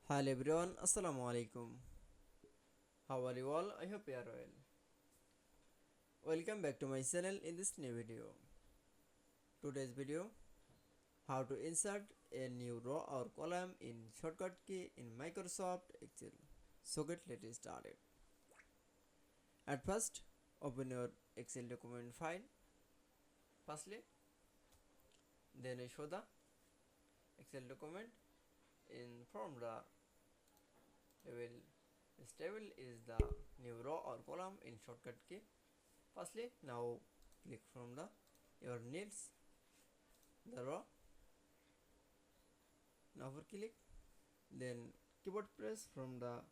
Hello everyone, Assalamu Walaikum. How are you all? I hope you are well. Welcome back to my channel in this new video. Today's video, how to insert a new row or column in shortcut key in Microsoft Excel. So let's started. At first, open your Excel document file. Firstly, then show the Excel document in formula table. This table is the new row or column in shortcut key. Firstly, now click from the your needs the row. Now for click, then keyboard press from the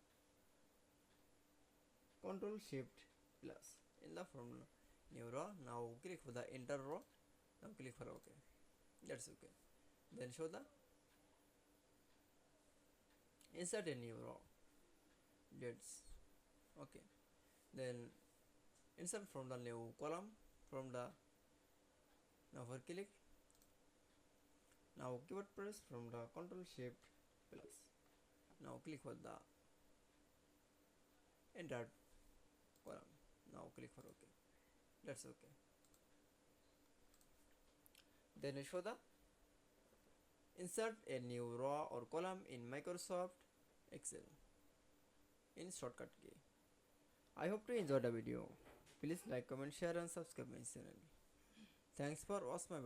Control Shift plus in the formula new row. Now click for the enter row. Now click for OK. That's okay. Then show the insert a new row. That's okay. Then insert from the new column from the now for click. Now keyboard press from the Control Shift plus. Now click for the enter column. Now click for OK. That's okay. Then show the insert a new row or column in Microsoft Excel in shortcut key. I hope to enjoy the video. Please like, comment, share and subscribe my channel. Thanks for watching my video.